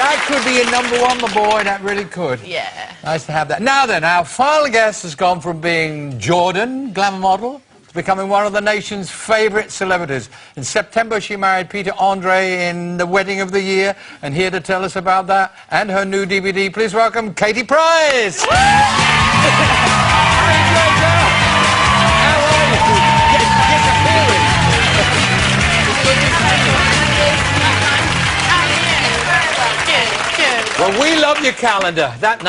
That could be your #1, my boy. That really could. Yeah. Nice to have that. Now then, our final guest has gone from being Jordan, glamour model, to becoming one of the nation's favourite celebrities. In September, she married Peter Andre in the wedding of the year. And here to tell us about that and her new DVD, please welcome Katie Price. Well, we love your calendar. That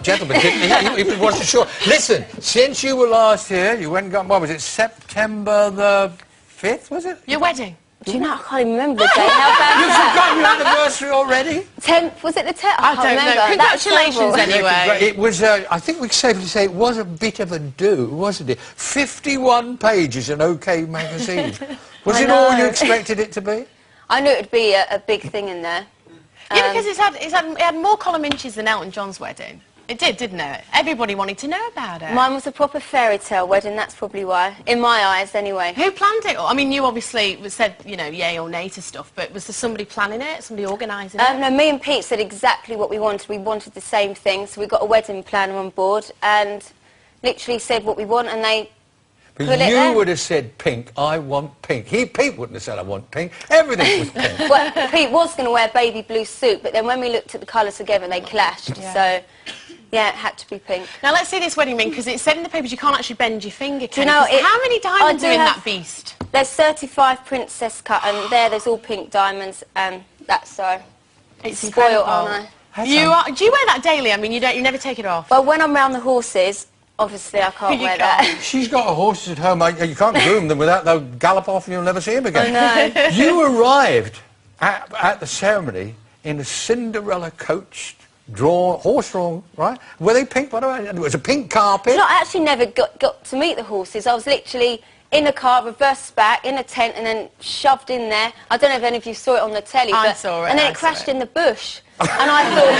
gentleman didn't he? He wasn't sure. Listen, since you were last here, you went and got, what was it, September the 5th, was it? Your wedding. Do you know, I can't even remember the date. How bad You've forgotten your anniversary already? 10th, was it the 10th? I don't know. Congratulations, anyway. It was, I think we can safely say it was a bit of a do, wasn't it? 51 pages in OK Magazine. Was it all you expected it to be? I knew it would be a big thing in there. Yeah, because it had more column inches than Elton John's wedding. It did, didn't it? Everybody wanted to know about it. Mine was a proper fairy tale wedding, that's probably why. In my eyes, anyway. Who planned it? I mean, you obviously said, you know, yay or nay to stuff, but was there somebody planning it, somebody organising it? No, me and Pete said exactly what we wanted. We wanted the same thing, so we got a wedding planner on board and literally said what we want, and they But you would have said pink, I want pink. Pete wouldn't have said I want pink. Everything was pink. Well, Pete was going to wear a baby blue suit, but then when we looked at the colours together, they clashed. Yeah. So, yeah, it had to be pink. Now, let's see this wedding ring, because it said in the papers you can't actually bend your finger. Do you know, how many diamonds are in that beast? There's 35 princess cut, and there's all pink diamonds, and that's so... It's spoiled, aren't I? Do you wear that daily? I mean, you never take it off? Well, when I'm round the horses... Obviously, I can't wear that. She's got horses at home. You can't groom them without they'll gallop off and you'll never see them again. I know. You arrived at the ceremony in a Cinderella coach, horse-drawn, right? Were they pink, by the way? It was a pink carpet. No, I actually never got to meet the horses. I was literally in a car, reversed back, in a tent, and then shoved in there. I don't know if any of you saw it on the telly. I saw it. And then it crashed in the bush. And I thought,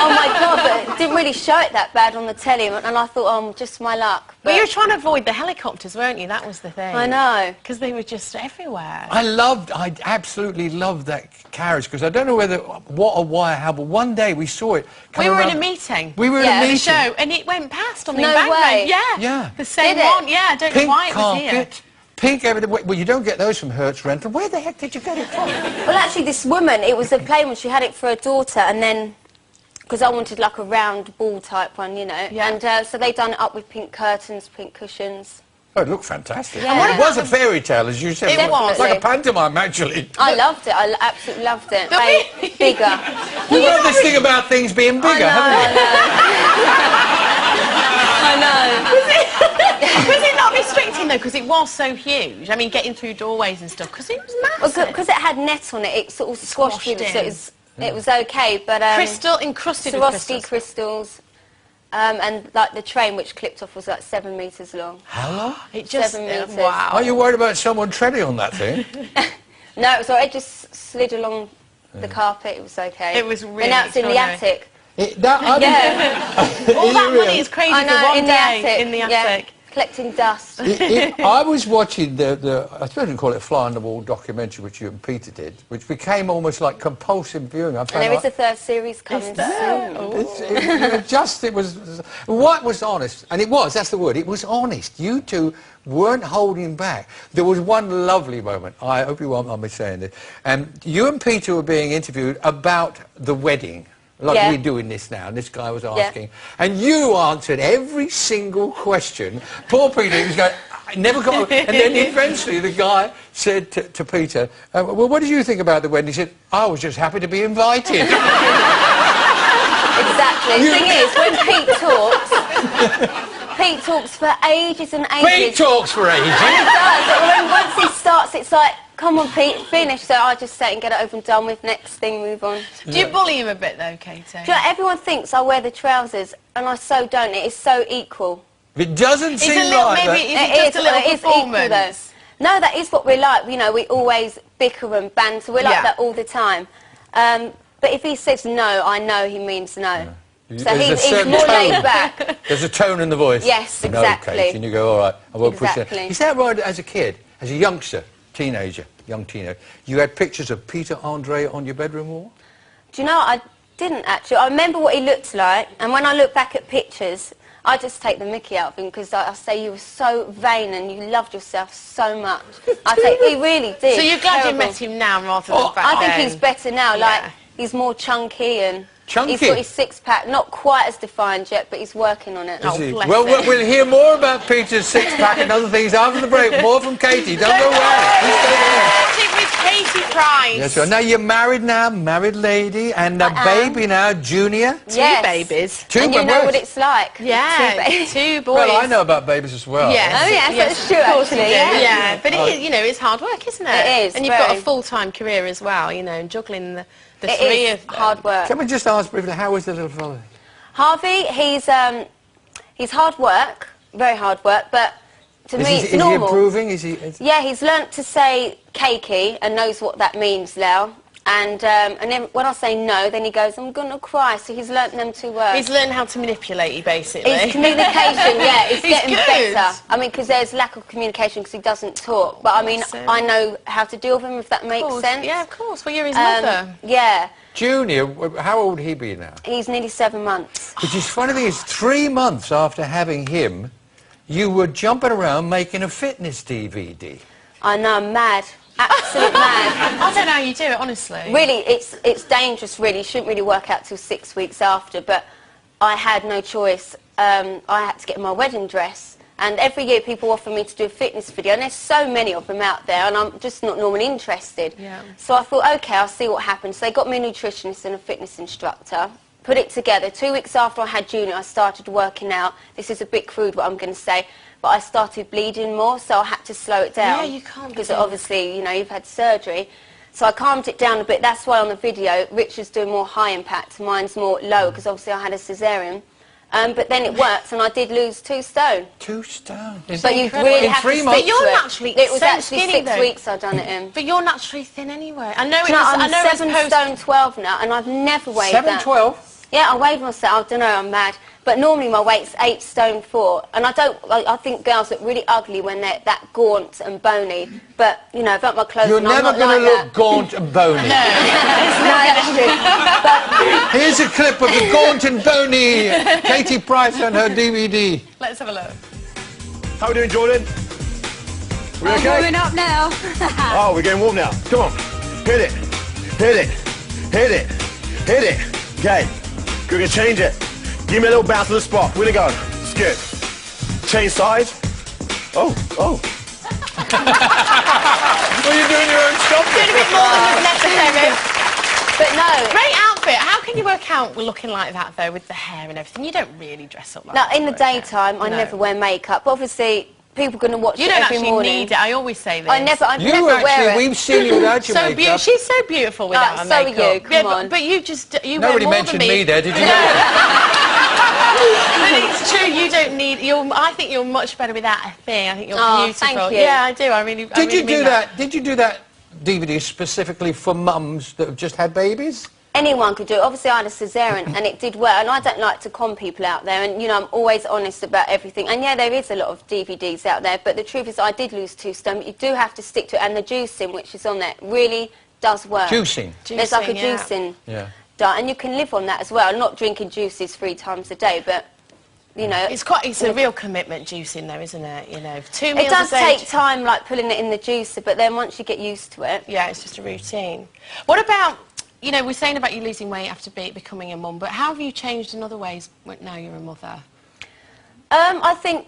oh my God, but it didn't really show it that bad on the telly. And I thought, oh, just my luck. But you were trying to avoid the helicopters, weren't you? That was the thing. I know. Because they were just everywhere. I absolutely loved that carriage, because I don't know what or why or how, but one day we saw it. We were in a meeting. We were in a meeting. The show, and it went past on the No embankment. way. Yeah. The same one. Yeah, I don't know why it was here. Carpet. Pink everything. Well, you don't get those from Hertz Rental. Where the heck did you get it from? Well, actually, this woman, it was a plain one. She had it for her daughter, and then... Because I wanted like a round ball type one, you know. Yeah. And so they done it up with pink curtains, pink cushions. Oh, it looked fantastic. Yeah. It was a fairy tale, as you said. It was. Like a pantomime, actually. I loved it. I absolutely loved it. Bigger. You know this thing about things being bigger, haven't you? I know. Was it not restricting, though, because it was so huge? I mean, getting through doorways and stuff, because it was massive. Because it had net on it, it sort of squashed Squashed it, so it was okay, but... Crystal encrusted with Swarovski crystals. And like the train which clipped off was like 7 metres long. How long? It just... 7 metres. Wow. Are you worried about someone treading on that thing? No, it was alright. It just slid along the carpet. It was okay. It was really And now it's in the attic. All that money is crazy I know, for one in day the attic. in the attic. Collecting dust. I was watching I suppose you call it a fly on the wall documentary, which you and Peter did, which became almost like compulsive viewing. And there is a third series coming soon. What was honest, and it was, that's the word, it was honest. You two weren't holding back. There was one lovely moment, I hope you won't mind me saying this, you and Peter were being interviewed about the wedding. Like we're doing this now, and this guy was asking. And you answered every single question. Poor Peter, he was going, I never got... And then eventually the guy said to Peter, well, what did you think about the wedding? He said, I was just happy to be invited. Exactly. The thing is, when Pete talks for ages and ages. Pete talks for ages? And he does. But once he starts, it's like, come on, Pete, finish. So I just sit and get it over and done with. Next thing, move on. Do you bully him a bit, though, Katie? Do you know, everyone thinks I wear the trousers, and I so don't. It is so equal. It doesn't seem like that. Maybe it's just a little performance. No, that is what we're like. You know, we always bicker and banter. We're like that all the time. But if he says no, I know he means no. Yeah. So he's more laid back. There's a tone in the voice. Yes, exactly. No, Kate, and you go, all right, I won't push that. Exactly. Is that right, as a kid, as a youngster, young teenager, you had pictures of Peter Andre on your bedroom wall? Do you know, I didn't actually. I remember what he looked like, and when I look back at pictures, I just take the mickey out of him because I say you were so vain and you loved yourself so much. I say he really did. So you're glad Terrible. you met him now rather than back I then? think he's better now. Yeah. Like he's more chunky and Chunky? he's got his six-pack, not quite as defined yet, but he's working on it. Oh, Is he? bless Well, him. we'll hear more about Peter's six-pack and other things after the break. More from Katie. Don't go away. Please stay there. Starting with Katie Price. Yes, so now you're married now, married lady, and a baby now, Junior. Yes. Babies. Two And you know boys. what it's like. Yeah, two boys. Well, I know about babies as well. Yes. Oh, yes, that's true, of course actually, you do. yeah. Yeah, but it is, you know, it's hard work, isn't it? It is, And you've got a very. full-time career as well, you know, and juggling the It three is of them. hard work. Can we just ask briefly, how is the little fellow? Harvey, he's hard work, very hard work, but to me it's Is he normal. improving? Is he? Yeah, he's learnt to say cakey and knows what that means now. And then when I say no, then he goes, I'm going to cry. So he's learnt them two words. He's learned how to manipulate you, basically. His communication, yeah, it's He's getting good. better. I mean, because there's lack of communication because he doesn't talk. But I mean, Bless him. I know how to deal with him, if that Of makes course. sense. Yeah, of course. Well, you're his mother. Yeah, Junior, how old would he be now? he's nearly 7 months. Which is funny thing is, 3 months after having him, you were jumping around making a fitness DVD. I know, I'm mad. Absolute mad. I don't know how you do it, honestly. Really, it's dangerous, really. You shouldn't really work out till 6 weeks after, but I had no choice. I had to get my wedding dress. And every year people offer me to do a fitness video, and there's so many of them out there, and I'm just not normally interested. Yeah. So I thought, OK, I'll see what happens. So they got me a nutritionist and a fitness instructor, put it together. 2 weeks after I had Junior, I started working out. This is a bit crude, what I'm going to say, but I started bleeding more, so I had to slow it down. Yeah, you can't because do that. obviously, you know, you've had surgery. So I calmed it down a bit. That's why on the video, Richard's doing more high impact, mine's more low, because obviously I had a cesarean. But then it worked, and I did lose 2 stone. 2 stone. But you incredible. really In have 3 to months? stick But you're to it. naturally It was so actually skinny, 6 though. weeks I'd done it in. But you're naturally thin anyway. I know it Do you know, was. I'm I know 7 it's post. stone 12 now, and I've never weighed that. 7'12"? Yeah, I weighed myself. I don't know, I'm mad. But normally my weight's 8 stone 4, and I think girls look really ugly when they're that gaunt and bony. But you know, about my clothes, You're and I'm never not going to like look gaunt and bony. that. No, that's true. Here's a clip of the gaunt and bony Katie Price on her DVD. Let's have a look. How we doing, Jordan? We okay? Warming up now. Oh, we're getting warm now. Come on. Hit it. Hit it. Hit it. Hit it. Okay. We're going to change it. Give me a little bounce to the spot. We're going to go. Skip. Change sides. Oh, oh. Well, you're doing your own stuff. Doing a bit more than was necessary. But no. Great outfit. How can you work out looking like that, though, with the hair and everything? You don't really dress up like Now, that. in the to work out. daytime, I No. never wear makeup. Obviously, people are going to watch You it don't every actually morning. need it. I always say this. I never You wear actually, it. we've seen you without your So makeup. beautiful. She's so beautiful without her so are makeup. you, come Yeah, on. but you just you Nobody wear more mentioned than me there, did you? But it's true. You don't need. I think you're much better without a thing. I think you're Oh, beautiful. thank you. Yeah, I do. I really. Did you do that? Did you do that DVD specifically for mums that have just had babies? Anyone could do it. Obviously, I had a cesarean, and it did work. And I don't like to con people out there. And, you know, I'm always honest about everything. And, yeah, there is a lot of DVDs out there. But the truth is I did lose 2 stone. But you do have to stick to it. And the juicing, which is on there, really does work. Juicing? There's like a Juicing, yeah. juicing Yeah. diet. And you can live on that as well. Not drinking juices 3 times a day, but, you know... It's a real commitment, juicing, though, isn't it? You know, 2 meals It does a day. take time, like, pulling it in the juicer. But then once you get used to it... Yeah, it's just a routine. What about? You know, we're saying about you losing weight after becoming a mum, but how have you changed in other ways now you're a mother? I think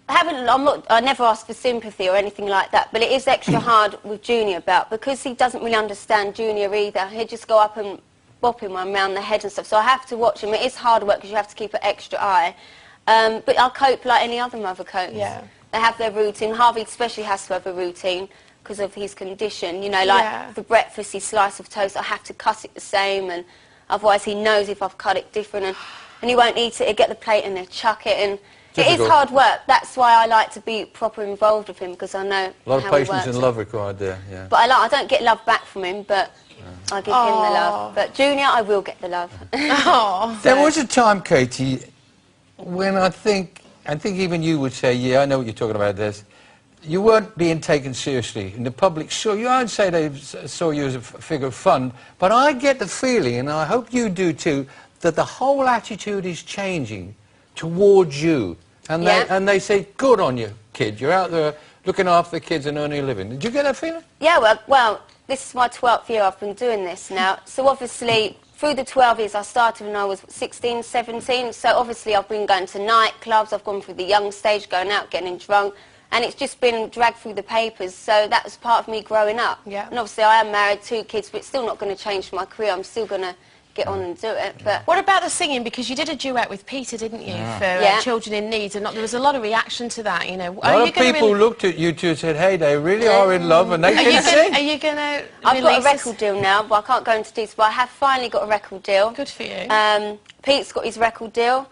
I never ask for sympathy or anything like that, but it is extra hard with Junior because he doesn't really understand Junior either. He'd just go up and bop him around the head and stuff. So I have to watch him. It is hard work because you have to keep an extra eye. But I'll cope like any other mother copes. Yeah. They have their routine. Harvey especially has to have a routine because of his condition. You know, like Yeah. for breakfast, his slice of toast, I have to cut it the same, and otherwise he knows if I've cut it different, and he won't eat it. He'll get the plate and he'll chuck it, and it is Difficult. hard work. That's why I like to be proper involved with him, because I know A lot of how he patience works. and love required there, yeah. But I don't get love back from him, but I give him the love. But Junior, I will get the love. Oh. There was a time, Katie, when I think even you would say, yeah, I know what you're talking about this. you weren't being taken seriously, and the public saw you. I'd say they saw you as a figure of fun, but I get the feeling, and I hope you do too, that the whole attitude is changing towards you. And they say, good on you, kid. You're out there looking after the kids and earning a living. Did you get that feeling? Yeah, well, this is my 12th year I've been doing this now. So obviously, through the 12 years, I started when I was 16, 17. So obviously, I've been going to nightclubs. I've gone through the young stage, going out, getting drunk. And it's just been dragged through the papers. So that was part of me growing up. Yeah. And obviously, I am married, 2 kids, but it's still not going to change my career. I'm still going to get on and do it. But what about the singing? Because you did a duet with Peter, didn't you, for Children in Need, and there was a lot of reaction to that. You know, a lot of people looked at you two and said, "Hey, they really are in love, and they can sing." Are you going to? I've got a record deal now, but I can't go into details. But I have finally got a record deal. Good for you. Pete's got his record deal.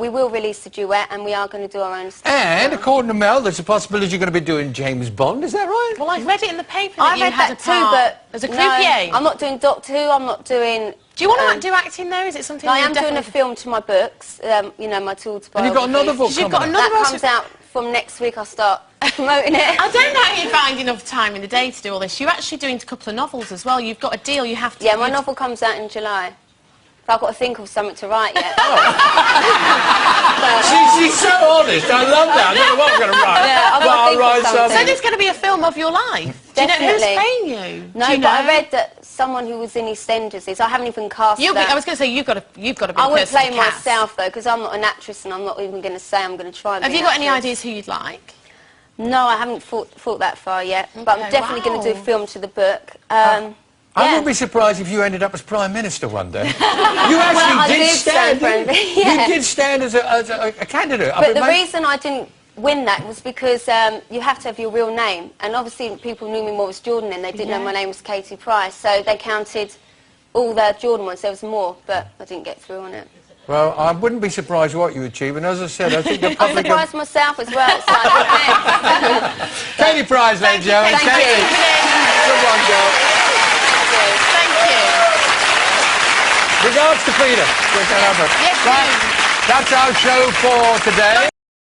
We will release a duet, and we are going to do our own stuff. And according to Mel, there's a possibility you're going to be doing James Bond. Is that right? Well, I read it in the paper that I you read had that a part too, but as a no, croupier. I'm not doing Doctor Who. I'm not doing. Do you want to do acting though? Is it something? I am doing a film to my books. You know, my tool to And you've got another book You've got coming another that book comes out from next week. I'll start promoting it. I don't know how you find enough time in the day to do all this. You're actually doing a couple of novels as well. You've got a deal. You have to. Yeah, my novel comes out in July. But I've got to think of something to write yet. She's so honest. I love that. I don't know what I'm going to write. Yeah, I've got to I'll think write of something. So there's going to be a film of your life. Do you know who's Definitely. paying you? No, Do you but know? I read that someone who was in EastEnders is. I haven't even cast that. I was going to say you've got to be. I wouldn't the person play to cast. myself though, because I'm not an actress, and I'm not even going to say I'm going to try. And Have be you an got any actress. ideas who you'd like? No, I haven't thought that far yet. But I'm Okay, definitely going to do a wow. film to the book. I Yeah. wouldn't be surprised if you ended up as Prime Minister one day. You Well, I actually did did stand. stand for didn't it, you? yeah. You did stand as a candidate. But the reason I didn't win that was because you have to have your real name, and obviously people knew me more as Jordan, and they didn't know my name was Katie Price, so they counted all the Jordan ones. There was more, but I didn't get through on it. Well, I wouldn't be surprised what you achieve, and as I said, I think the I'm public. surprised myself as well. It's like, thanks. Katie Price, ladies and gentlemen. Thank you. Katie. Good one, girl. Thank you. Regards to Peter. Yes, Right. That's our show for today.